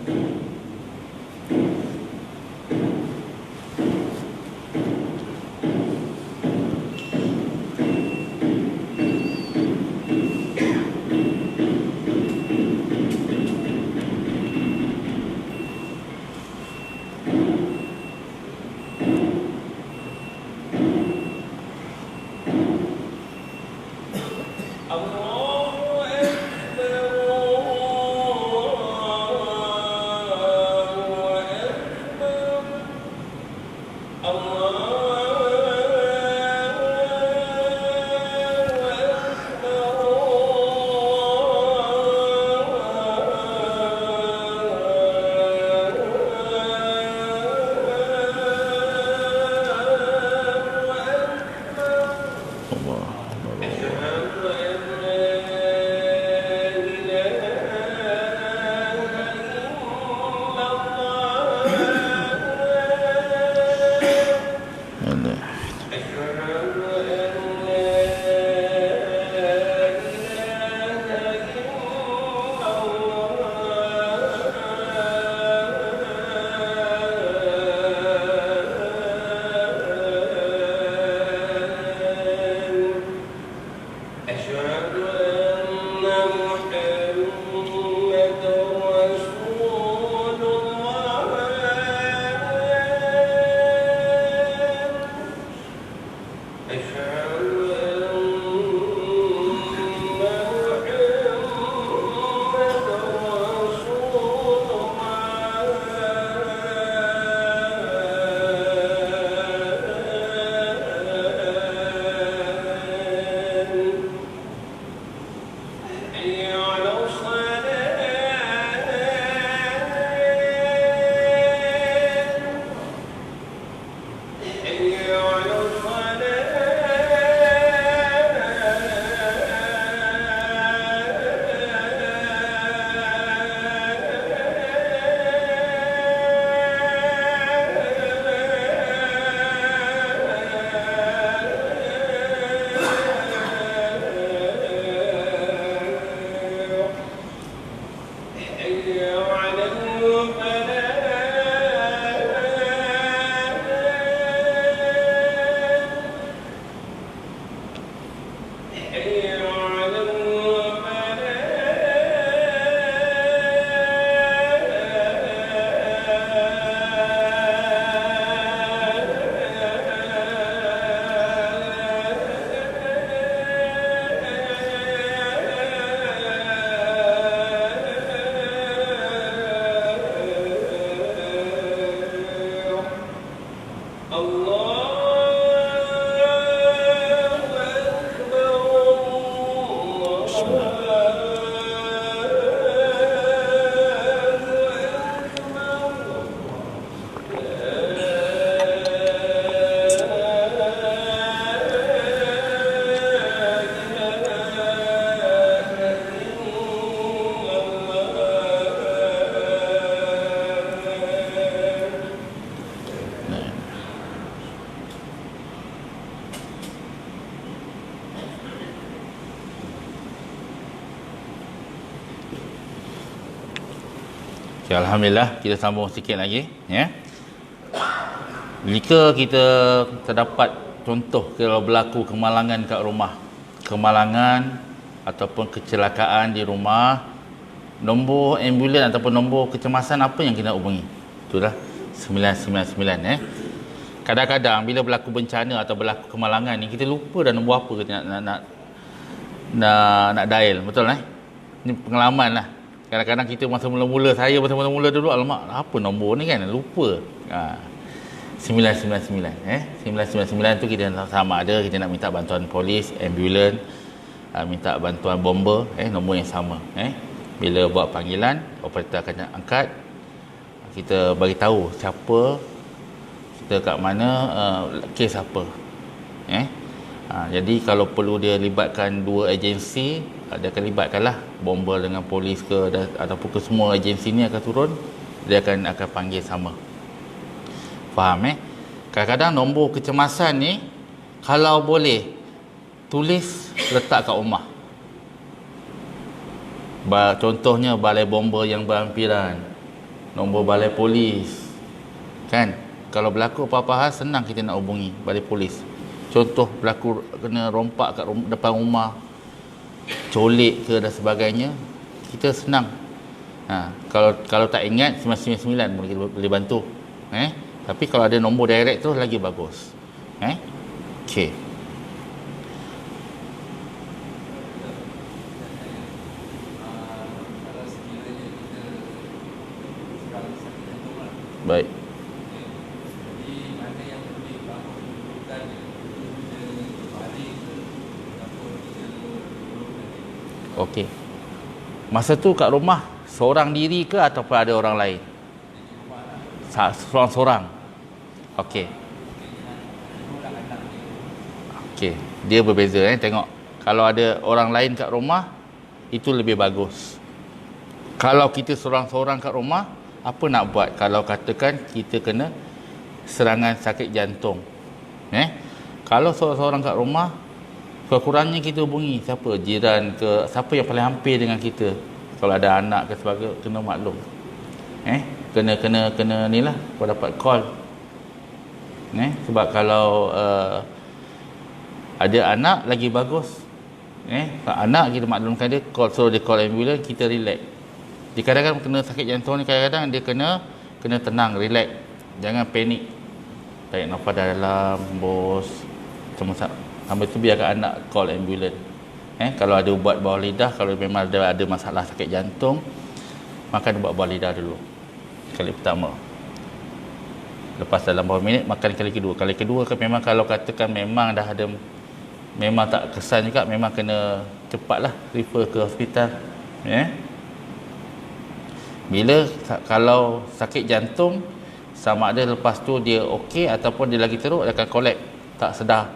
Okay, Alhamdulillah, kita sambung sikit lagi ya. Jika kita terdapat contoh kalau berlaku kemalangan kat rumah, kemalangan ataupun kecelakaan di rumah, nombor ambulans ataupun nombor kecemasan apa yang kita hubungi? Itulah 999 ya. Kadang-kadang bila berlaku bencana atau berlaku kemalangan ni, kita lupa dah nombor apa kita nak dial, betul Ini pengalaman lah. Kadang-kadang kita masa mula-mula, saya masa mula-mula dulu, alamak, apa nombor ni kan, lupa. 999 999 tu kita sama ada kita nak minta bantuan polis, ambulans, minta bantuan bomber, nombor yang sama. Bila buat panggilan, operator akan angkat, kita bagi tahu siapa kita kat mana, kes apa. Jadi kalau perlu dia libatkan dua agensi, dia akan libatkanlah bomber dengan polis ke, ataupun ke semua agensi ni akan turun, dia akan panggil sama. Faham Kadang-kadang nombor kecemasan ni kalau boleh tulis letak kat rumah. Contohnya balai bomber yang berhampiran, nombor balai polis. Kan? Kalau berlaku apa-apa hal, senang kita nak hubungi balai polis. Contoh berlaku kena rompak kat depan rumah, colik ke dan sebagainya, kita senang. Kalau tak ingat 999 boleh bantu. Tapi kalau ada nombor direct tu lagi bagus. Okey. Baik. Okey. Masa tu kat rumah seorang diri ke ataupun ada orang lain? Seorang-seorang. Okey. Okey, dia berbeza tengok. Kalau ada orang lain kat rumah, itu lebih bagus. Kalau kita seorang-seorang kat rumah, apa nak buat kalau katakan kita kena serangan sakit jantung? Kalau seorang-seorang kat rumah, kurang-kurangnya kita hubungi siapa, jiran ke, siapa yang paling hampir dengan kita. Kalau ada anak ke sebagainya, kena maklum. Kena ni lah, kau dapat call. Sebab kalau ada anak lagi bagus. Anak kita maklumkan dia, suruh dia call ambulans, kita relax. Dia kadang-kadang kena sakit jantung ni, kadang-kadang dia kena tenang, relax. Jangan panik. Tarik nafas dalam, bos. Sampai tu biarkan anak call ambulans. Kalau ada ubat bawah lidah, kalau memang ada masalah sakit jantung, makan ubat bawah lidah dulu kali pertama. Lepas dalam beberapa minit makan kali kedua. Kali kedua kan memang kalau katakan memang dah ada, memang tak kesan juga, memang kena cepatlah refer ke hospital. Bila kalau sakit jantung, sama ada lepas tu dia okey ataupun dia lagi teruk, dia akan collapse, tak sedar.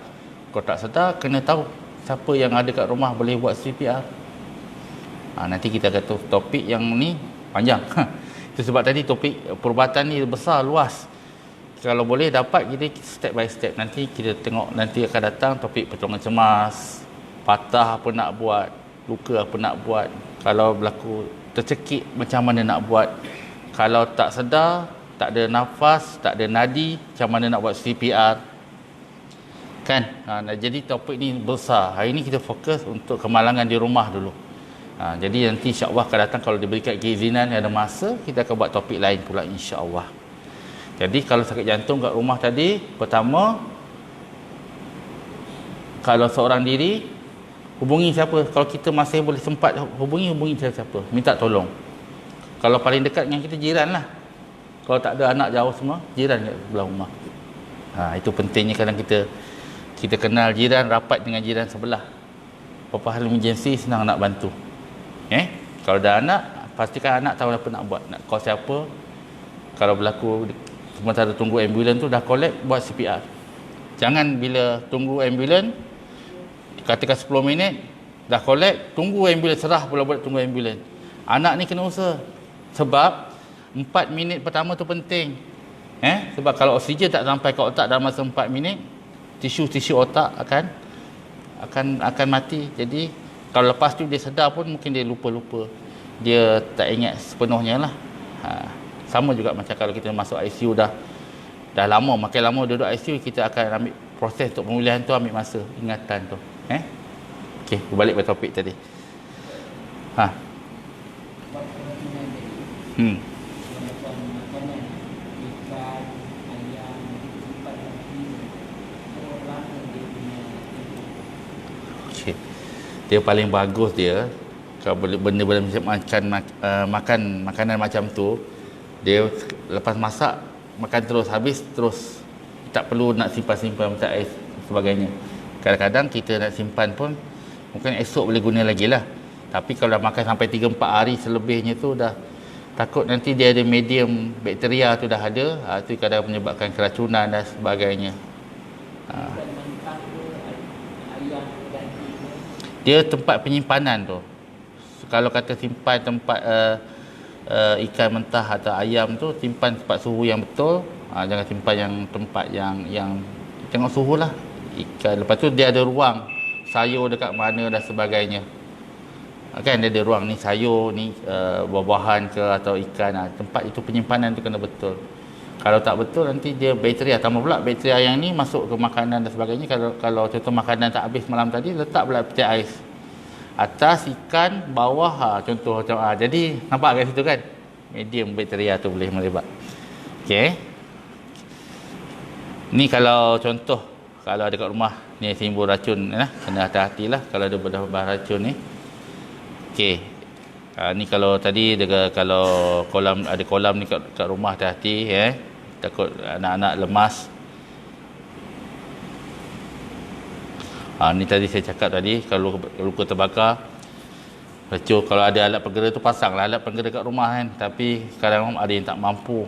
Kalau tak sedar, kena tahu siapa yang ada kat rumah boleh buat CPR. Nanti kita kata topik yang ni panjang. Itu sebab tadi topik perubatan ni besar, luas. Kalau boleh dapat kita step by step. Nanti kita tengok, nanti akan datang topik pertolongan cemas, patah apa nak buat, luka apa nak buat. Kalau berlaku tercekik macam mana nak buat. Kalau tak sedar, tak ada nafas, tak ada nadi, macam mana nak buat CPR kan. Jadi topik ni besar. Hari ni kita fokus untuk kemalangan di rumah dulu. Jadi nanti insya-Allah akan datang kalau diberikan keizinan ada masa, kita akan buat topik lain pula insya-Allah. Jadi kalau sakit jantung kat rumah tadi, pertama kalau seorang diri, hubungi siapa? Kalau kita masih boleh sempat hubungi siapa? Minta tolong. Kalau paling dekat dengan kita, jiran lah. Kalau tak ada anak jauh semua, jiran kat sebelah rumah. Itu pentingnya kadang kita kenal jiran, rapat dengan jiran sebelah. Apa-apa hal emergency, senang nak bantu. Kalau dah anak, pastikan anak tahu apa nak buat. Nak call siapa. Kalau berlaku sementara tunggu ambulans tu, dah collect, buat CPR. Jangan bila tunggu ambulans, katakan 10 minit, dah collect, tunggu ambulans, serah pula buat tunggu ambulans. Anak ni kena usaha. Sebab 4 minit pertama tu penting. Sebab kalau oksigen tak sampai ke otak dalam masa 4 minit, tisu-tisu otak akan mati. Jadi kalau lepas tu dia sedar pun mungkin dia lupa-lupa. Dia tak ingat sepenuhnya lah. Sama juga macam kalau kita masuk ICU dah lama, makin lama duduk ICU, kita akan ambil proses untuk pemulihan tu, ambil masa, ingatan tu. Okey, balik ke topik tadi. Dia paling bagus dia kalau benda-benda makan makanan macam tu, dia lepas masak makan terus, habis terus, tak perlu nak simpan-simpan macam ais sebagainya. Kadang-kadang kita nak simpan pun mungkin esok boleh guna lagi lah, tapi kalau dah makan sampai 3-4 hari selebihnya tu, dah takut nanti dia ada medium bakteria tu dah ada, tu kadang menyebabkan keracunan dan sebagainya. Dia tempat penyimpanan tu. Kalau kata simpan tempat ikan mentah atau ayam tu, simpan tempat suhu yang betul. Jangan simpan yang tempat yang tengok suhu lah ikan. Lepas tu dia ada ruang sayur dekat mana dan sebagainya. Kan dia ada ruang ni sayur ni, buah-buahan ke atau ikan. Tempat itu penyimpanan tu kena betul. Kalau tak betul, nanti dia bakteria, tambah pula bakteria yang ni masuk ke makanan dan sebagainya. Kalau contoh makanan tak habis malam tadi, letak pula peti ais atas ikan, bawah, contoh macam jadi nampak kat situ kan, medium bakteria tu boleh melebat. Okey, ni kalau contoh, kalau ada kat rumah ni timbul racun, kena hati-hatilah kalau ada bedah-bedah racun ni. Okey, ni kalau tadi kalau ada kolam ni kat rumah, hati-hati takut anak-anak lemas. Ni tadi saya cakap tadi, kalau luka terbakar, racun, kalau ada alat penggera tu pasanglah alat penggera kat rumah kan. Tapi kadang ada yang tak mampu,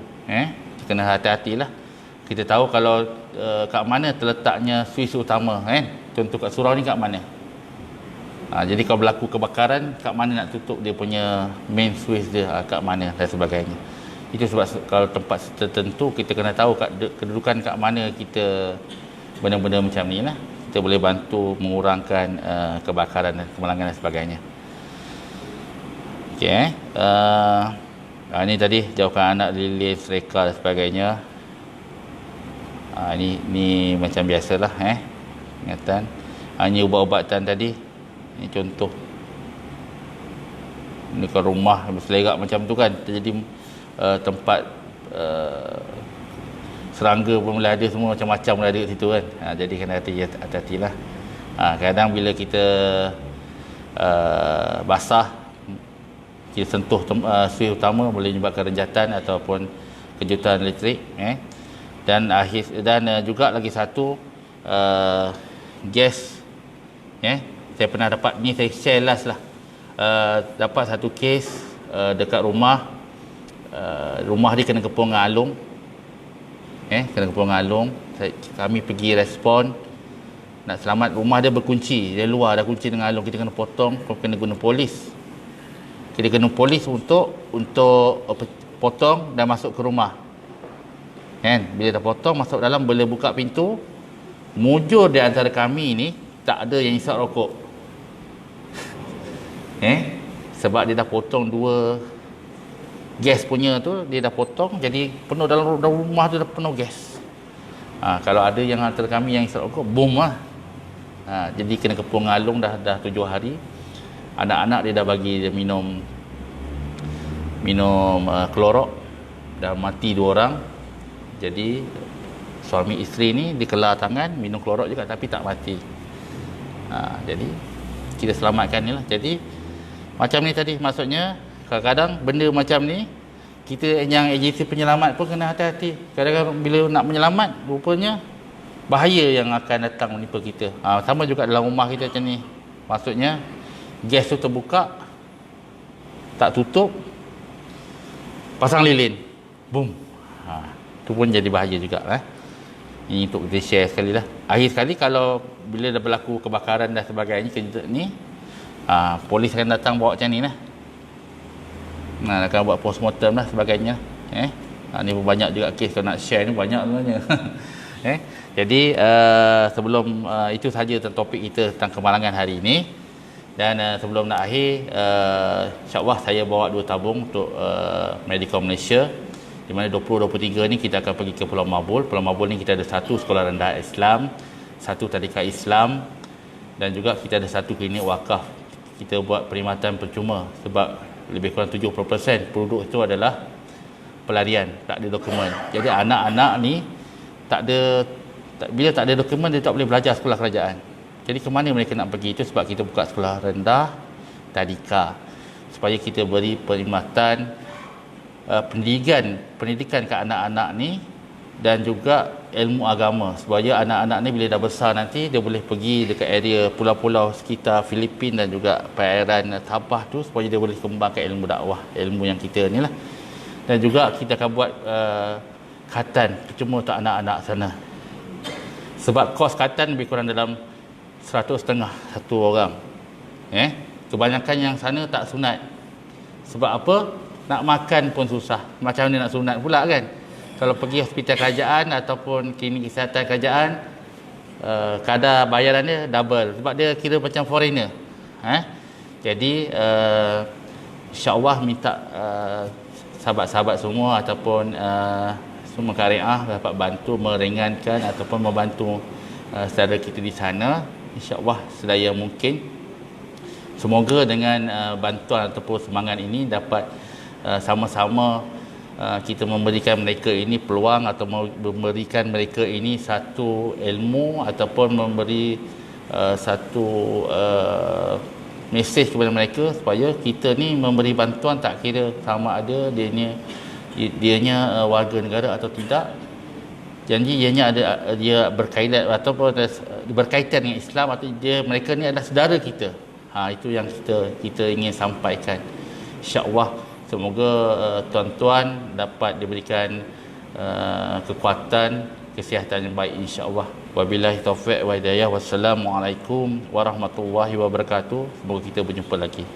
kena hati-hatilah. Kita tahu kalau kat mana terletaknya suis utama kan. Contoh kat surau ni kat mana. Jadi kalau berlaku kebakaran, kat mana nak tutup dia punya main switch dia, kat mana dan sebagainya. Itu sebab kalau tempat tertentu kita kena tahu kedudukan kat mana kita, benda-benda macam ni lah. Kita boleh bantu mengurangkan kebakaran dan kemalangan dan sebagainya. Okey, ini tadi jauhkan anak lilin, sereka dan sebagainya. Ni macam biasalah ingatan. Ini ubat-ubatan tadi. Ini contoh. Ini ke rumah selerak macam tu kan, jadi tempat serangga pun boleh ada, semua macam-macam boleh ada kat situ kan. Jadi kena hati-hatilah. Kadang bila kita basah, kita sentuh switch utama, boleh menyebabkan renjatan ataupun kejutan elektrik. Dan juga lagi satu, gas. Saya pernah dapat ni, saya share last lah. Dapat satu kes dekat rumah. Rumah dia kena kepung dengan alung. Kena kepung dengan alung. Kami pergi respon nak selamat. Rumah dia berkunci, dia luar dah kunci dengan alung. Kita kena potong, kena guna polis. Kita kena polis untuk potong dan masuk ke rumah. Bila dah potong, masuk dalam, boleh buka pintu. Mujur di antara kami ni tak ada yang isap rokok. Sebab dia dah potong dua gas punya tu, dia dah potong, jadi penuh dalam rumah tu dah penuh gas. Kalau ada yang antara kami yang isap rokok, boom lah. Jadi kena kepung ngalung dah 7 hari. Anak-anak dia dah bagi dia minum klorok, dah mati 2 orang. Jadi suami isteri ni dikelar tangan, minum klorok juga tapi tak mati. Jadi kita selamatkan ni lah. Jadi macam ni tadi, maksudnya kadang-kadang benda macam ni kita yang agensi penyelamat pun kena hati-hati. Kadang-kadang bila nak menyelamat, rupanya bahaya yang akan datang menimpa kita. Sama juga dalam rumah kita macam ni. Maksudnya gas tu terbuka, tak tutup, pasang lilin, boom. Tu pun jadi bahaya juga. Ini untuk kita share sekali lah. Akhir sekali kalau bila dah berlaku kebakaran dan sebagainya ni, polis akan datang bawa macam ni lah. Akan buat postmortem lah sebagainya. Ni pun banyak juga kes, kalau nak share ni banyak sebenarnya. Jadi sebelum itu sahaja tentang topik kita tentang kemalangan hari ini. Dan sebelum nak akhir, insyaAllah saya bawa 2 tabung untuk Medical Malaysia, di mana 20-23 ni kita akan pergi ke Pulau Mabul. Pulau Mabul ni kita ada 1 sekolah rendah Islam, 1 tadika Islam, dan juga kita ada 1 klinik wakaf. Kita buat perkhidmatan percuma sebab lebih kurang 70% penduduk itu adalah pelarian, tak ada dokumen. Jadi anak-anak ni bila tak ada dokumen, dia tak boleh belajar sekolah kerajaan. Jadi ke mana mereka nak pergi? Itu sebab kita buka sekolah rendah tadika, supaya kita beri perkhidmatan pendidikan ke anak-anak ni, dan juga ilmu agama, supaya anak-anak ni bila dah besar nanti dia boleh pergi dekat area pulau-pulau sekitar Filipin dan juga perairan Sabah tu, supaya dia boleh kembangkan ilmu dakwah, ilmu yang kita ni lah. Dan juga kita akan buat khatan percuma untuk anak-anak sana. Sebab kos khatan lebih kurang dalam 100.5 satu orang. Kebanyakan yang sana tak sunat. Sebab apa? Nak makan pun susah. Macam mana nak sunat pula kan? Kalau pergi hospital kerajaan ataupun klinik kesihatan kerajaan, kadar bayaran dia double. Sebab dia kira macam foreigner. Jadi insyaAllah minta sahabat-sahabat semua ataupun semua kariah dapat bantu meringankan ataupun membantu saudara kita di sana. InsyaAllah sedaya mungkin. Semoga dengan bantuan ataupun semangat ini dapat sama-sama kita memberikan mereka ini peluang atau memberikan mereka ini satu ilmu ataupun memberi satu mesej kepada mereka, supaya kita ni memberi bantuan tak kira sama ada dianya warga negara atau tidak. Janji ianya dia berkaitan ataupun berkaitan dengan Islam, atau mereka ni adalah saudara kita. Itu yang kita ingin sampaikan. InsyaAllah semoga tuan-tuan dapat diberikan kekuatan, kesihatan yang baik insya-Allah. Wabillahi taufiq wa hidayah. Wassalamualaikum warahmatullahi wabarakatuh. Semoga kita berjumpa lagi.